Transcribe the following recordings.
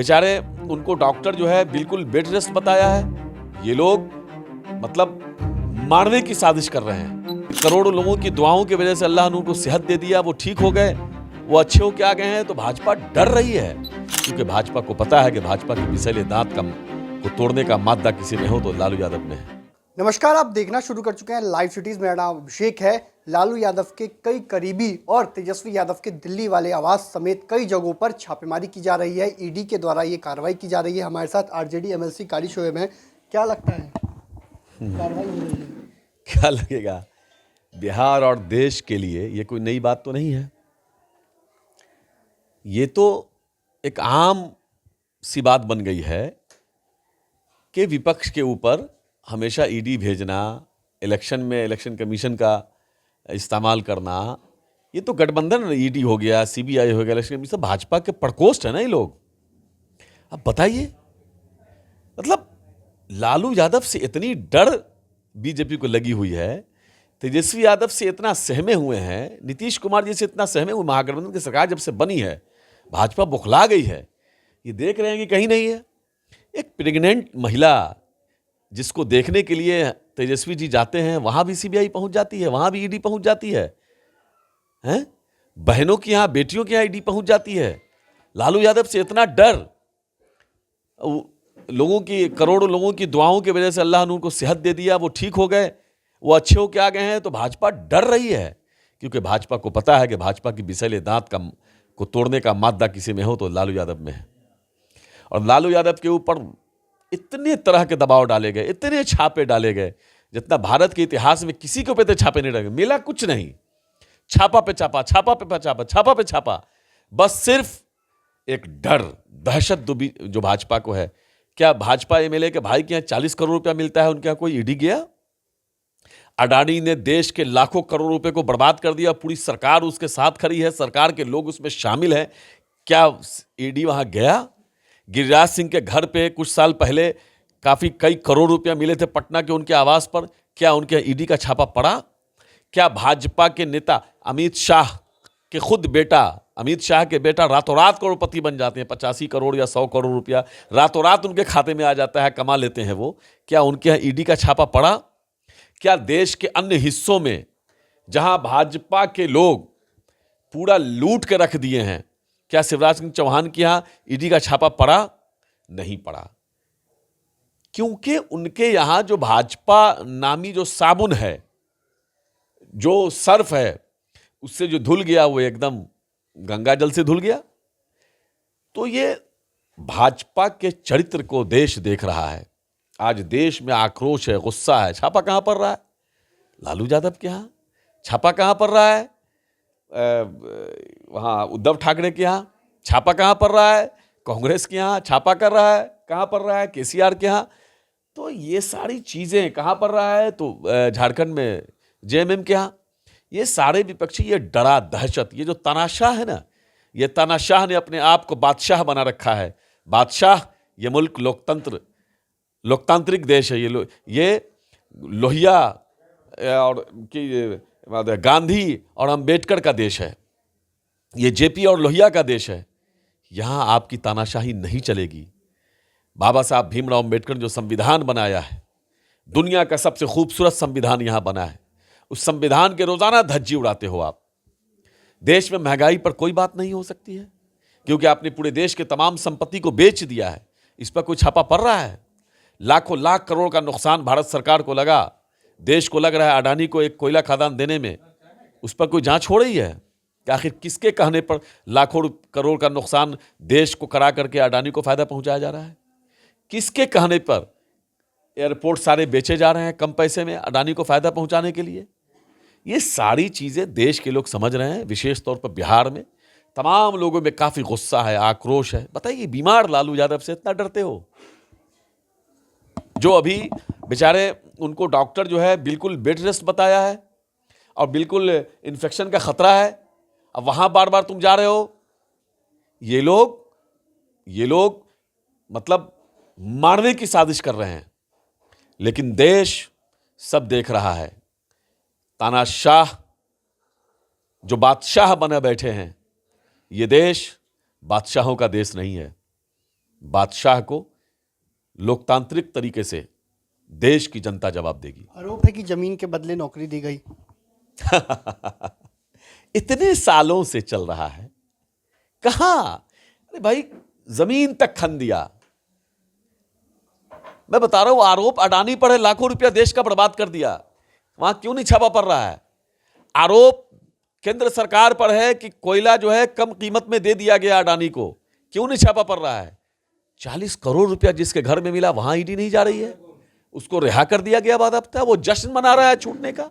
बेचारे उनको डॉक्टर जो है बिल्कुल बेड रेस्ट बताया है। ये लोग मतलब मारने की साजिश कर रहे हैं। करोड़ों लोगों की दुआओं की वजह से अल्लाह ने उनको सेहत दे दिया, वो ठीक हो गए, वो अच्छे होके आ गए हैं। तो भाजपा डर रही है, क्योंकि भाजपा को पता है कि भाजपा के विषैले दांत को तोड़ने का मादा किसी में हो तो लालू यादव में है। नमस्कार, आप देखना शुरू कर चुके हैं लाइव सिटीज। मेरा नाम अभिषेक है। लालू यादव के कई करीबी और तेजस्वी यादव के दिल्ली वाले आवास समेत कई जगहों पर छापेमारी की जा रही है। ईडी के द्वारा ये कार्रवाई की जा रही है। हमारे साथ आरजेडी एमएलसी कारी शोएब हैं। क्या लगता है कार्रवाई हो रही है? क्या लगेगा, बिहार और देश के लिए ये कोई नई बात तो नहीं है। ये तो एक आम सी बात बन गई है कि विपक्ष के ऊपर हमेशा ईडी भेजना, इलेक्शन में इलेक्शन कमीशन का इस्तेमाल करना, ये तो गठबंधन ईडी हो गया, सीबीआई हो गया, इलेक्शन कमीशन, भाजपा के प्रकोष्ठ है ना ये लोग। अब बताइए, मतलब लालू यादव से इतनी डर बीजेपी को लगी हुई है, तेजस्वी यादव से इतना सहमे हुए हैं, नीतीश कुमार जी से इतना सहमे हुए। महागठबंधन की सरकार जब से बनी है, भाजपा बुखला गई है। ये देख रहे हैं कि कहीं नहीं है। एक प्रेग्नेंट महिला जिसको देखने के लिए तेजस्वी जी जाते हैं, वहां भी सीबीआई पहुंच जाती है, वहां भी ईडी पहुंच जाती है, हैं? बहनों के यहां, बेटियों के यहां ईडी पहुंच जाती है। लालू यादव से इतना डर, लोगों की, करोड़ों लोगों की दुआओं की वजह से अल्लाह ने उनको सेहत दे दिया, वो ठीक हो गए, वो अच्छे होके आ गए हैं। तो भाजपा डर रही है, क्योंकि भाजपा को पता है कि भाजपा की विषैले दांत को तोड़ने का मादा किसी में हो तो लालू यादव में है। और लालू यादव के ऊपर इतने तरह के दबाव डाले गए, इतने छापे डाले गए, जितना भारत के इतिहास में किसी के ऊपर छापे नहीं डाले। मिला कुछ नहीं, छापा पे छापा, छापा पे छापा, छापा पे छापा। बस सिर्फ एक डर, दहशत जो भाजपा को है। क्या भाजपा एमएलए के भाई के यहाँ 40 करोड़ रुपया मिलता है, उनके यहाँ कोई ईडी गया? अडानी ने देश के लाखों करोड़ रुपए को बर्बाद कर दिया, पूरी सरकार उसके साथ खड़ी है, सरकार के लोग उसमें शामिल हैं। क्या ईडी वहां गया? गिरिराज सिंह के घर पे कुछ साल पहले कई करोड़ रुपया मिले थे पटना के उनके आवास पर, क्या उनके ईडी का छापा पड़ा? क्या भाजपा के नेता अमित शाह के खुद बेटा, अमित शाह के बेटा रातों रात करोड़पति बन जाते हैं, 85 करोड़ या 100 करोड़ रुपया रातों रात उनके खाते में आ जाता है, कमा लेते हैं वो। क्या उनके यहाँ ईडी का छापा पड़ा? क्या देश के अन्य हिस्सों में जहां भाजपा के लोग पूरा लूट के रख दिए हैं, क्या शिवराज सिंह चौहान के यहां ईडी का छापा पड़ा? नहीं पड़ा, क्योंकि उनके यहां जो भाजपा नामी जो साबुन है, जो सर्फ है, उससे जो धुल गया वो एकदम गंगा जल से धुल गया। तो ये भाजपा के चरित्र को देश देख रहा है। आज देश में आक्रोश है, गुस्सा है। छापा कहां पड़ रहा है? लालू यादव के यहां। छापा कहां पड़ रहा है? वहाँ उद्धव ठाकरे के यहाँ। छापा कहाँ पड़ रहा है? कांग्रेस के यहाँ। छापा कर रहा है, कहाँ पड़ रहा है? केसीआर के यहाँ। तो ये सारी चीज़ें कहाँ पड़ रहा है? तो झारखंड में जेएमएम के यहाँ। ये सारे विपक्षी, ये डरा दहशत, ये जो तानाशाह है ना, ये तानाशाह ने अपने आप को बादशाह बना रखा है। बादशाह, ये मुल्क लोकतांत्रिक देश है। ये लोहिया और गांधी और अंबेडकर का देश है, ये जेपी और लोहिया का देश है। यहां आपकी तानाशाही नहीं चलेगी। बाबा साहब भीमराव अंबेडकर ने जो संविधान बनाया है, दुनिया का सबसे खूबसूरत संविधान यहां बना है, उस संविधान के रोजाना धज्जी उड़ाते हो आप। देश में महंगाई पर कोई बात नहीं हो सकती है, क्योंकि आपने पूरे देश के तमाम संपत्ति को बेच दिया है। इस पर कोई छापा पड़ रहा है? लाखों लाख करोड़ का नुकसान भारत सरकार को लगा, देश को लग रहा है अडानी को एक कोयला खदान देने में, उस पर कोई जांच हो रही है कि आखिर किसके कहने पर लाखों करोड़ का नुकसान देश को करा करके अडानी को फायदा पहुंचाया जा रहा है? किसके कहने पर एयरपोर्ट सारे बेचे जा रहे हैं कम पैसे में अडानी को फायदा पहुंचाने के लिए? ये सारी चीजें देश के लोग समझ रहे हैं। विशेष तौर पर बिहार में तमाम लोगों में काफी गुस्सा है, आक्रोश है। बताइए, बीमार लालू यादव से इतना डरते हो? जो अभी बेचारे, उनको डॉक्टर जो है बिल्कुल बेड रेस्ट बताया है और बिल्कुल इन्फेक्शन का खतरा है, अब वहां बार बार तुम जा रहे हो। ये लोग मतलब मारने की साजिश कर रहे हैं, लेकिन देश सब देख रहा है। तानाशाह जो बादशाह बने बैठे हैं, ये देश बादशाहों का देश नहीं है। बादशाह को लोकतांत्रिक तरीके से देश की जनता जवाब देगी। आरोप है कि जमीन के बदले नौकरी दी गई। इतने सालों से चल रहा है, कहां? अरे भाई, जमीन तक खन दिया। मैं बता रहा हूं, आरोप अडानी पर है, लाखों रुपया देश का बर्बाद कर दिया। वहां क्यों नहीं छापा पड़ रहा है? आरोप केंद्र सरकार पर है कि कोयला जो है कम कीमत में दे दिया गया अडानी को, क्यों नहीं छापा पड़ रहा है? 40 करोड़ रुपया जिसके घर में मिला, वहां ईडी नहीं जा रही है। उसको रिहा कर दिया गया बाकायदा, वो जश्न मना रहा है छूटने का।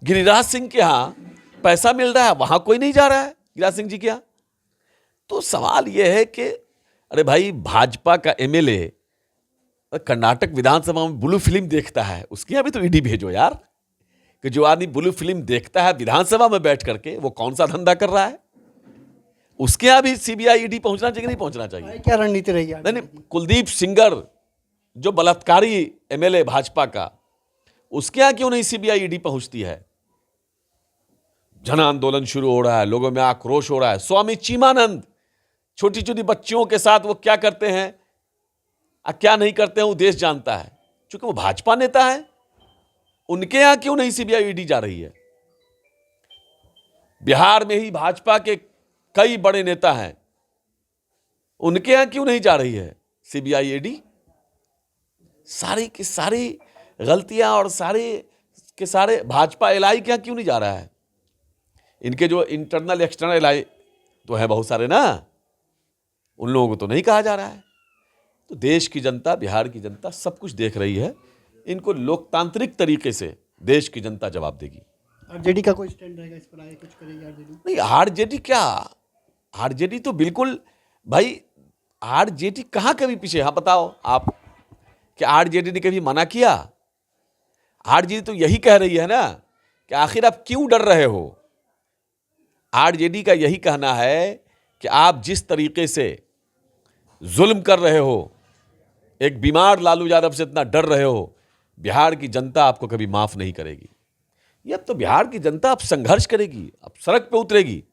गिरिराज सिंह के यहां पैसा मिल रहा है, वहां कोई नहीं जा रहा है गिरिराज सिंह जी के यहां। तो सवाल यह है कि अरे भाई, भाजपा का एमएलए कर्नाटक विधानसभा में ब्लू फिल्म देखता है, उसके यहां भी तो ईडी भेजो यार। कि जो आदमी ब्लू फिल्म देखता है विधानसभा में बैठ करके, वो कौन सा धंधा कर रहा है? उसके यहां भी सीबीआई ईडी पहुंचना चाहिए कि नहीं पहुंचना चाहिए? क्या रणनीति रही है? नहीं, कुलदीप सिंगर जो बलात्कारी एमएलए भाजपा का, उसके यहां क्यों नहीं सीबीआई ईडी पहुंचती है? जन आंदोलन शुरू हो रहा है, लोगों में आक्रोश हो रहा है। स्वामी चीमानंद छोटी छोटी बच्चियों के साथ वो क्या करते हैं और क्या नहीं करते हैं, वो देश जानता है। क्योंकि वो भाजपा नेता है, उनके यहां क्यों नहीं सीबीआई ईडी जा रही है? बिहार में ही भाजपा के कई बड़े नेता हैं, उनके यहां क्यों नहीं जा रही है सीबीआई ईडी? सारी की सारी गलतियां और सारे के सारे भाजपा एलआई के यहां क्यों नहीं जा रहा है? इनके जो इंटरनल एक्सटर्नल एलआई तो है बहुत सारे ना, उन लोगों को तो नहीं कहा जा रहा है। तो देश की जनता, बिहार की जनता सब कुछ देख रही है। इनको लोकतांत्रिक तरीके से देश की जनता जवाब देगी। आरजेडी का कोई स्टैंड रहेगा इस पर? आगे कुछ करेगी आरजेडी? नहीं, आरजेडी क्या, आरजेडी तो बिल्कुल भाई, आरजेडी कहां कभी पीछे? हाँ बताओ आप, कि आरजेडी ने कभी मना किया? आरजेडी तो यही कह रही है ना कि आखिर आप क्यों डर रहे हो। आरजेडी का यही कहना है कि आप जिस तरीके से जुल्म कर रहे हो, एक बीमार लालू यादव से इतना डर रहे हो, बिहार की जनता आपको कभी माफ नहीं करेगी। ये अब तो बिहार की जनता अब संघर्ष करेगी, अब सड़क पे उतरेगी।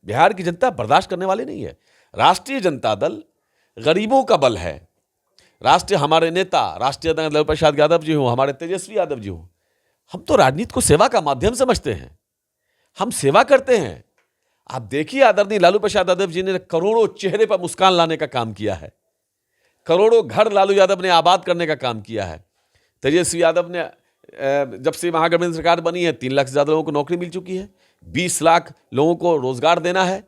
बिहार की जनता बर्दाश्त करने वाली नहीं है। राष्ट्रीय जनता दल गरीबों का बल है। राष्ट्रीय हमारे नेता राष्ट्रीय लालू प्रसाद यादव जी हो, हमारे तेजस्वी यादव जी हो, हम तो राजनीति को सेवा का माध्यम समझते हैं। हम सेवा करते हैं। आप देखिए, आदरणीय लालू प्रसाद यादव जी ने करोड़ों चेहरे पर मुस्कान लाने का काम किया है। करोड़ों घर लालू यादव ने आबाद करने का काम किया है। तेजस्वी यादव ने जब से महागठबंधन सरकार बनी है, 3 लाख से ज्यादा लोगों को नौकरी मिल चुकी है। 20 लाख लोगों को रोजगार देना है।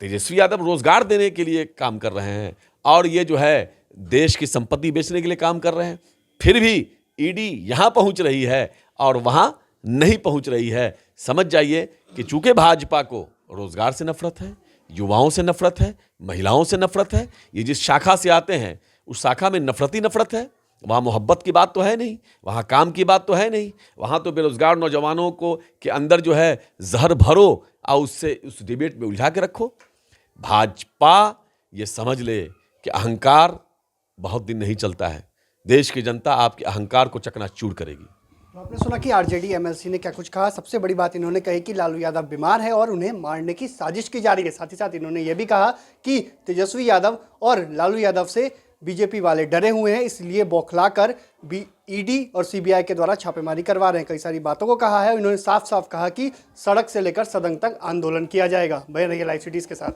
तेजस्वी यादव रोजगार देने के लिए काम कर रहे हैं, और ये जो है देश की संपत्ति बेचने के लिए काम कर रहे हैं। फिर भी ईडी यहां पहुंच रही है और वहां नहीं पहुंच रही है। समझ जाइए कि चूंकि भाजपा को रोजगार से नफरत है, युवाओं से नफरत है, महिलाओं से नफरत है। ये जिस शाखा से आते हैं, उस शाखा में नफरत ही नफरत है। वहाँ मोहब्बत की बात तो है नहीं, वहाँ काम की बात तो है नहीं। वहाँ तो बेरोजगार नौजवानों को के अंदर जो है जहर भरो और उससे उस डिबेट में उलझा के रखो। भाजपा ये समझ ले कि अहंकार बहुत दिन नहीं चलता है। देश की जनता आपके अहंकार को चकनाचूर करेगी। तो आपने सुना कि आरजेडी एमएलसी ने क्या कुछ कहा। सबसे बड़ी बात इन्होंने कही कि लालू यादव बीमार है और उन्हें मारने की साजिश की जा रही है। साथ ही साथ इन्होंने यह भी कहा कि तेजस्वी यादव और लालू यादव से बीजेपी वाले डरे हुए हैं, इसलिए बौखलाकर ईडी और सीबीआई के द्वारा छापेमारी करवा रहे हैं। कई सारी बातों को कहा है। इन्होंने साफ साफ कहा कि सड़क से लेकर सदन तक आंदोलन किया जाएगा। बने रहिए लाइव सिटीज के साथ।